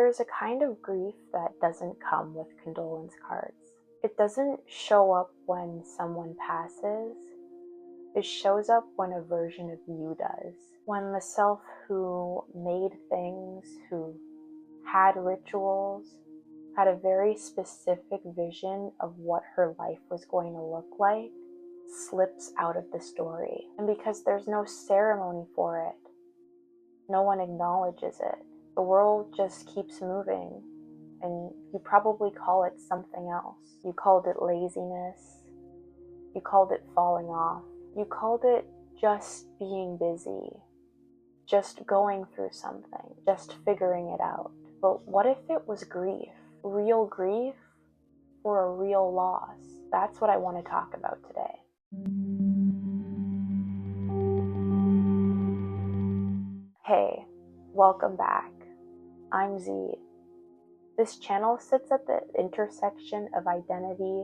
There's a kind of grief that doesn't come with condolence cards. It doesn't show up when someone passes. It shows up when a version of you does. When the self who made things, who had rituals, had a very specific vision of what her life was going to look like, slips out of the story. And because there's no ceremony for it, no one acknowledges it. The world just keeps moving, and you probably call it something else. You called it laziness. You called it falling off. You called it just being busy, just going through something, just figuring it out. But what if it was grief? Real grief for a real loss? That's what I want to talk about today. Hey, welcome back. I'm Z. This channel sits at the intersection of identity,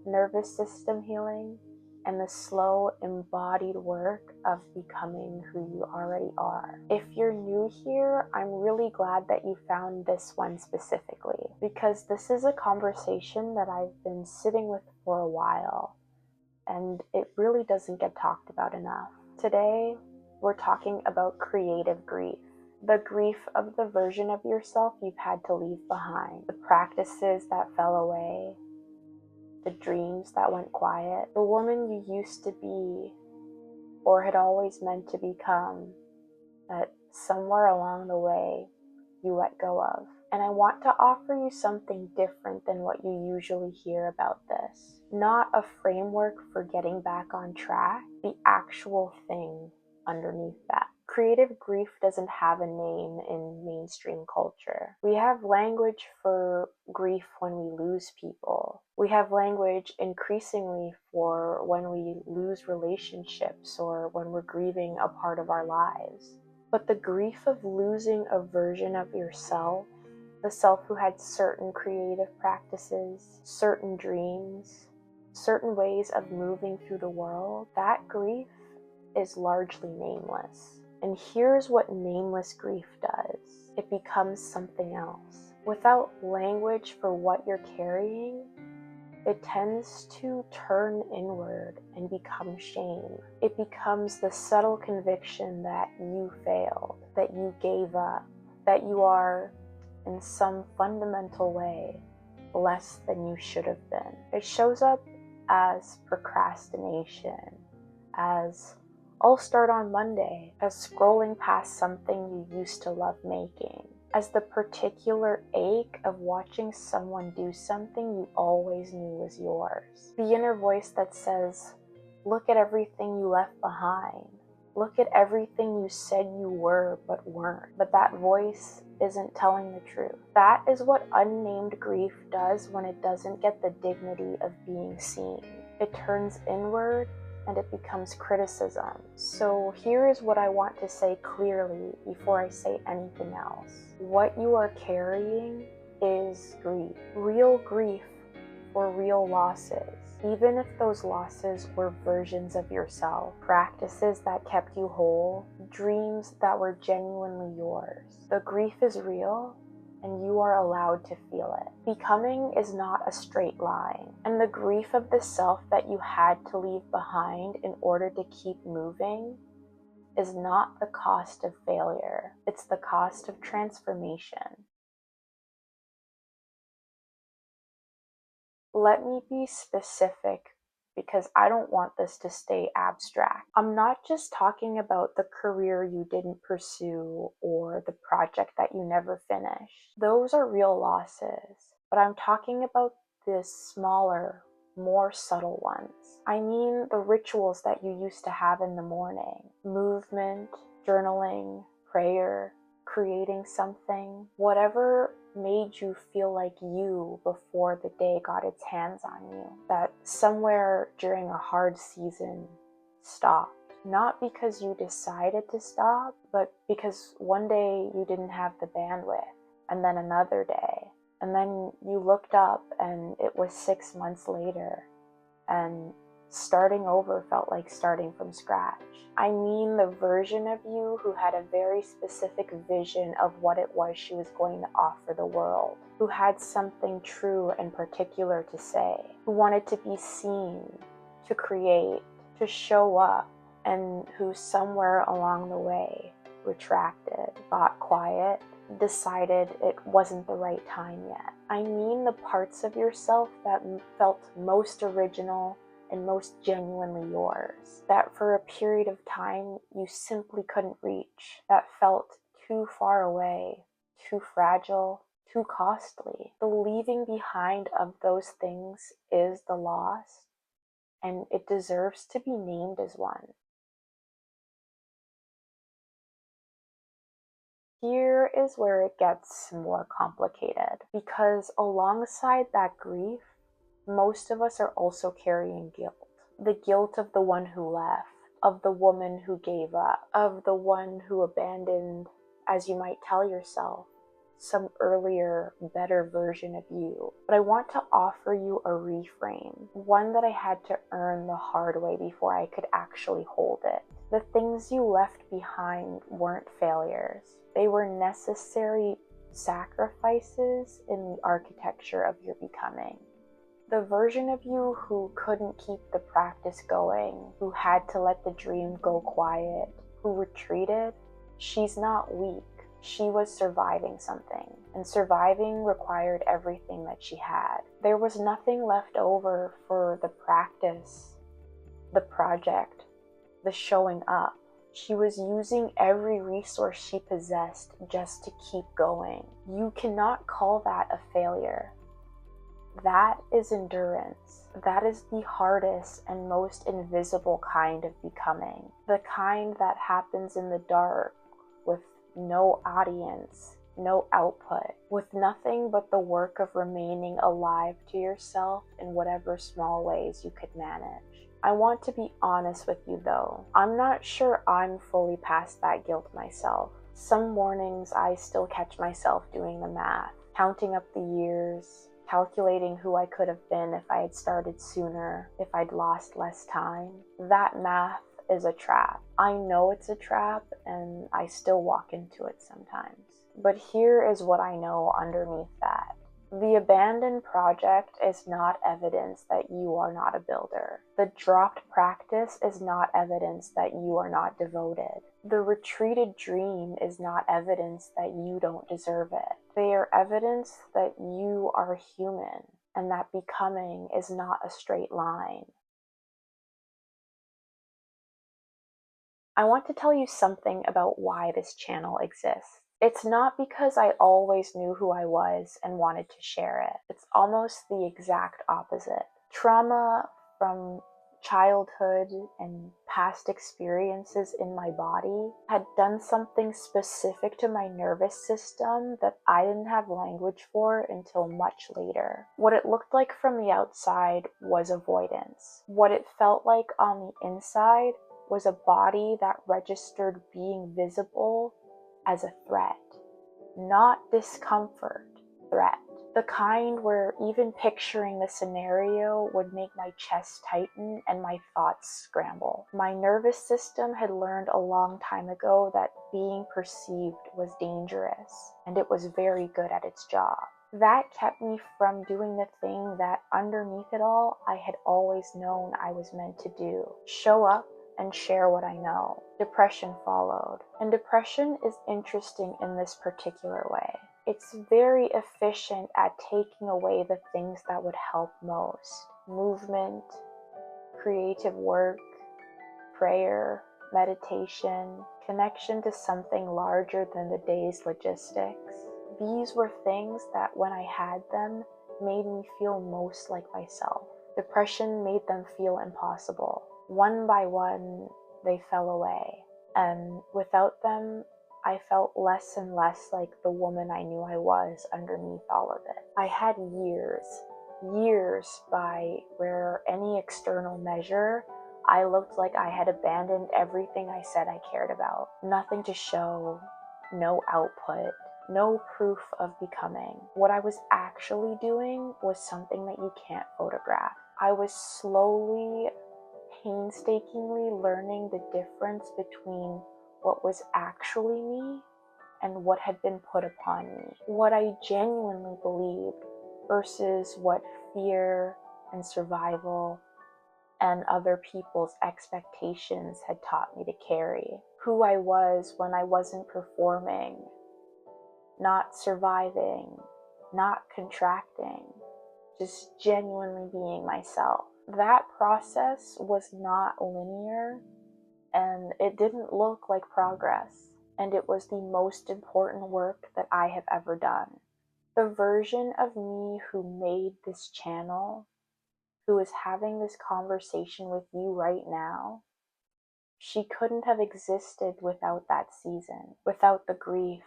nervous system healing, and the slow, embodied work of becoming who you already are. If you're new here, I'm really glad that you found this one specifically, because this is a conversation that I've been sitting with for a while, and it really doesn't get talked about enough. Today, we're talking about creative grief. The grief of the version of yourself you've had to leave behind, the practices that fell away, the dreams that went quiet, the woman you used to be or had always meant to become that somewhere along the way you let go of. And I want to offer you something different than what you usually hear about this. Not a framework for getting back on track, the actual thing underneath that. Creative grief doesn't have a name in mainstream culture. We have language for grief when we lose people. We have language increasingly for when we lose relationships or when we're grieving a part of our lives. But the grief of losing a version of yourself, the self who had certain creative practices, certain dreams, certain ways of moving through the world, that grief is largely nameless. And here's what nameless grief does. It becomes something else. Without language for what you're carrying, it tends to turn inward and become shame. It becomes the subtle conviction that you failed, that you gave up, that you are, in some fundamental way, less than you should have been. It shows up as procrastination, as I'll start on Monday, as scrolling past something you used to love making, as the particular ache of watching someone do something you always knew was yours. The inner voice that says, look at everything you left behind. Look at everything you said you were but weren't. But that voice isn't telling the truth. That is what unnamed grief does when it doesn't get the dignity of being seen. It turns inward and it becomes criticism. So here is what I want to say clearly before I say anything else. What you are carrying is grief. Real grief for real losses. Even if those losses were versions of yourself, practices that kept you whole, dreams that were genuinely yours. The grief is real, and you are allowed to feel it. Becoming is not a straight line, and the grief of the self that you had to leave behind in order to keep moving is not the cost of failure. It's the cost of transformation. Let me be specific because I don't want this to stay abstract. I'm not just talking about the career you didn't pursue or the project that you never finished. Those are real losses, but I'm talking about the smaller, more subtle ones. I mean the rituals that you used to have in the morning. Movement, journaling, prayer, creating something, whatever made you feel like you before the day got its hands on you, that somewhere during a hard season stopped. Not because you decided to stop, but because one day you didn't have the bandwidth, and then another day, and then you looked up and it was 6 months later, and Starting over felt like starting from scratch. I mean the version of you who had a very specific vision of what it was she was going to offer the world, who had something true and particular to say, who wanted to be seen, to create, to show up, and who somewhere along the way retracted, got quiet, decided it wasn't the right time yet. I mean the parts of yourself that felt most original and most genuinely yours, that for a period of time you simply couldn't reach, that felt too far away, too fragile, too costly. The leaving behind of those things is the loss, and it deserves to be named as one. Here is where it gets more complicated, because alongside that grief, most of us are also carrying guilt. The guilt of the one who left, of the woman who gave up, of the one who abandoned, as you might tell yourself, some earlier, better version of you. But I want to offer you a reframe, one that I had to earn the hard way before I could actually hold it. The things you left behind weren't failures. They were necessary sacrifices in the architecture of your becoming. The version of you who couldn't keep the practice going, who had to let the dream go quiet, who retreated, she's not weak. She was surviving something, and surviving required everything that she had. There was nothing left over for the practice, the project, the showing up. She was using every resource she possessed just to keep going. You cannot call that a failure. That is endurance. That is the hardest and most invisible kind of becoming. The kind that happens in the dark, with no audience, no output, with nothing but the work of remaining alive to yourself in whatever small ways you could manage. I want to be honest with you though. I'm not sure I'm fully past that guilt myself. Some mornings I still catch myself doing the math, counting up the years, calculating who I could have been if I had started sooner, if I'd lost less time. That math is a trap. I know it's a trap, and I still walk into it sometimes. But here is what I know underneath that. The abandoned project is not evidence that you are not a builder. The dropped practice is not evidence that you are not devoted. The retreated dream is not evidence that you don't deserve it. They are evidence that you are human, and that becoming is not a straight line. I want to tell you something about why this channel exists. It's not because I always knew who I was and wanted to share it. It's almost the exact opposite. Trauma from childhood and past experiences in my body had done something specific to my nervous system that I didn't have language for until much later. What it looked like from the outside was avoidance. What it felt like on the inside was a body that registered being visible as a threat. Not discomfort, threat. The kind where even picturing the scenario would make my chest tighten and my thoughts scramble. My nervous system had learned a long time ago that being perceived was dangerous, and it was very good at its job. That kept me from doing the thing that underneath it all I had always known I was meant to do. Show up and share what I know. Depression followed. And depression is interesting in this particular way. It's very efficient at taking away the things that would help most. Movement, creative work, prayer, meditation, connection to something larger than the day's logistics. These were things that when I had them made me feel most like myself. Depression made them feel impossible. One by one, they fell away, and without them, I felt less and less like the woman I knew I was underneath all of it. I had years by where any external measure, I looked like I had abandoned everything I said I cared about. Nothing to show, no output, no proof of becoming. What I was actually doing was something that you can't photograph. I was slowly painstakingly learning the difference between what was actually me and what had been put upon me, what I genuinely believed versus what fear and survival and other people's expectations had taught me to carry, who I was when I wasn't performing, not surviving, not contracting, just genuinely being myself. That process was not linear, and it didn't look like progress, and it was the most important work that I have ever done. The version of me who made this channel, who is having this conversation with you right now, she couldn't have existed without that season, without the grief,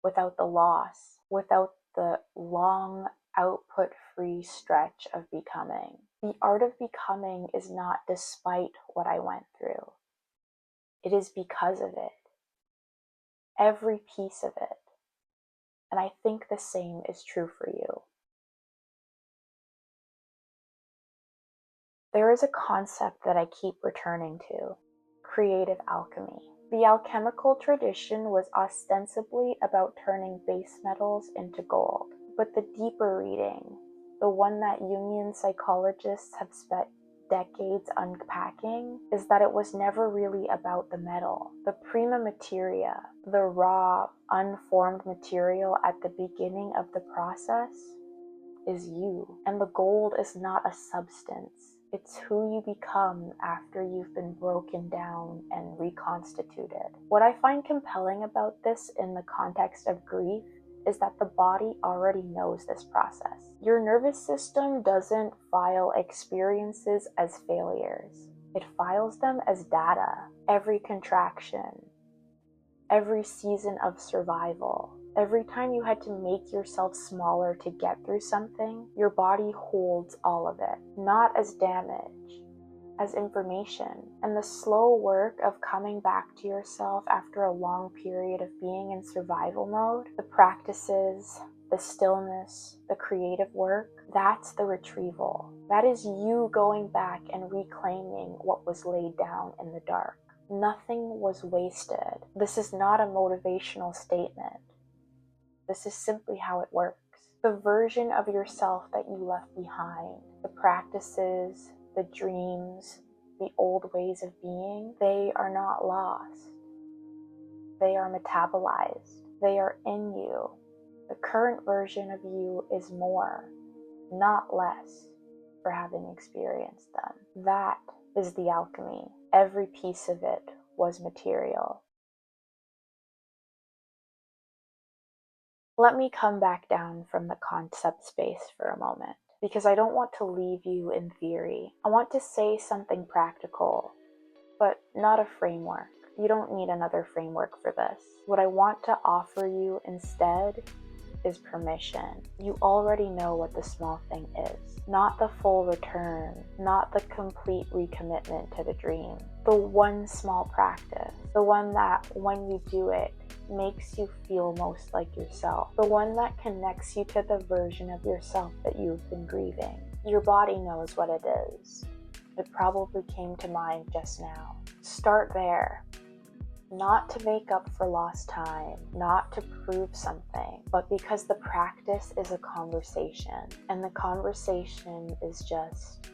without the loss, without the long output-free stretch of becoming. The art of becoming is not despite what I went through. It is because of it. Every piece of it. And I think the same is true for you. There is a concept that I keep returning to: creative alchemy. The alchemical tradition was ostensibly about turning base metals into gold, but the deeper reading, the one that Jungian psychologists have spent decades unpacking, is that it was never really about the metal. The prima materia, the raw, unformed material at the beginning of the process, is you. And the gold is not a substance. It's who you become after you've been broken down and reconstituted. What I find compelling about this in the context of grief is that the body already knows this process. Your nervous system doesn't file experiences as failures. It files them as data. Every contraction, every season of survival, every time you had to make yourself smaller to get through something, your body holds all of it, not as damage, as information. And the slow work of coming back to yourself after a long period of being in survival mode, the practices, the stillness, the creative work, that's the retrieval. That is you going back and reclaiming what was laid down in the dark. Nothing was wasted. This is not a motivational statement. This is simply how it works. The version of yourself that you left behind, the practices, the dreams, the old ways of being, they are not lost. They are metabolized. They are in you. The current version of you is more, not less, for having experienced them. That is the alchemy. Every piece of it was material. Let me come back down from the concept space for a moment, because I don't want to leave you in theory. I want to say something practical, but not a framework. You don't need another framework for this. What I want to offer you instead is permission. You already know what the small thing is. Not the full return, not the complete recommitment to the dream. The one small practice, the one that when you do it, makes you feel most like yourself. The one that connects you to the version of yourself that you've been grieving. Your body knows what it is. It probably came to mind just now. Start there. Not to make up for lost time, not to prove something, but because the practice is a conversation, and the conversation is just,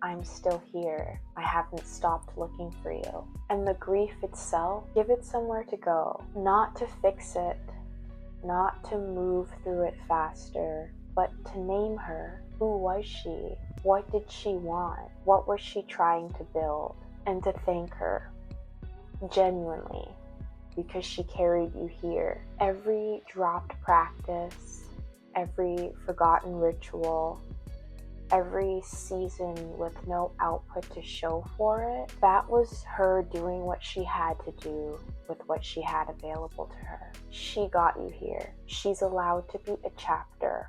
I'm still here. I haven't stopped looking for you. And the grief itself, give it somewhere to go. Not to fix it, not to move through it faster, but to name her. Who was she? What did she want? What was she trying to build? And to thank her. Genuinely, because she carried you here. Every dropped practice, every forgotten ritual, every season with no output to show for it, that was her doing what she had to do with what she had available to her. She got you here. She's allowed to be a chapter,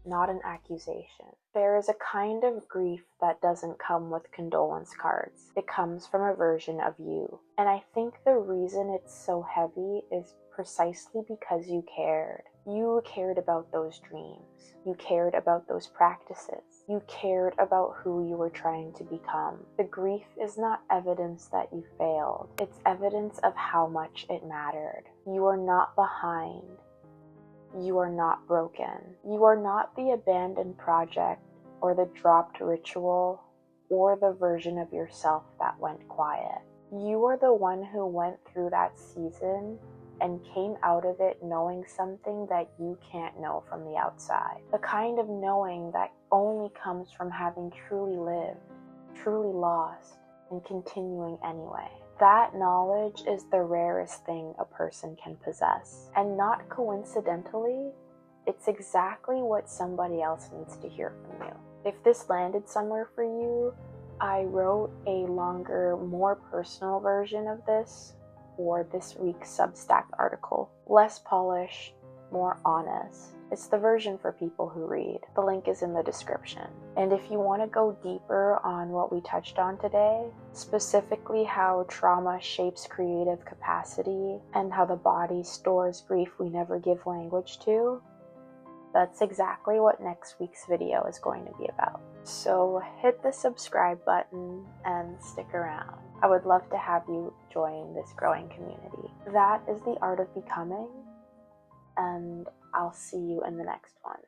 not an accusation. There is a kind of grief that doesn't come with condolence cards. It comes from a version of you. And I think the reason it's so heavy is precisely because you cared. You cared about those dreams. You cared about those practices. You cared about who you were trying to become. The grief is not evidence that you failed. It's evidence of how much it mattered. You are not behind. You are not broken. You are not the abandoned project or the dropped ritual or the version of yourself that went quiet. You are the one who went through that season and came out of it knowing something that you can't know from the outside. The kind of knowing that only comes from having truly lived, truly lost, and continuing anyway. That knowledge is the rarest thing a person can possess. And not coincidentally, it's exactly what somebody else needs to hear from you. If this landed somewhere for you, I wrote a longer, more personal version of this for this week's Substack article. Less polished, more honest. It's the version for people who read. The link is in the description. And if you want to go deeper on what we touched on today, specifically how trauma shapes creative capacity and how the body stores grief we never give language to, that's exactly what next week's video is going to be about. So hit the subscribe button and stick around. I would love to have you join this growing community. That is the art of becoming, and I'll see you in the next one.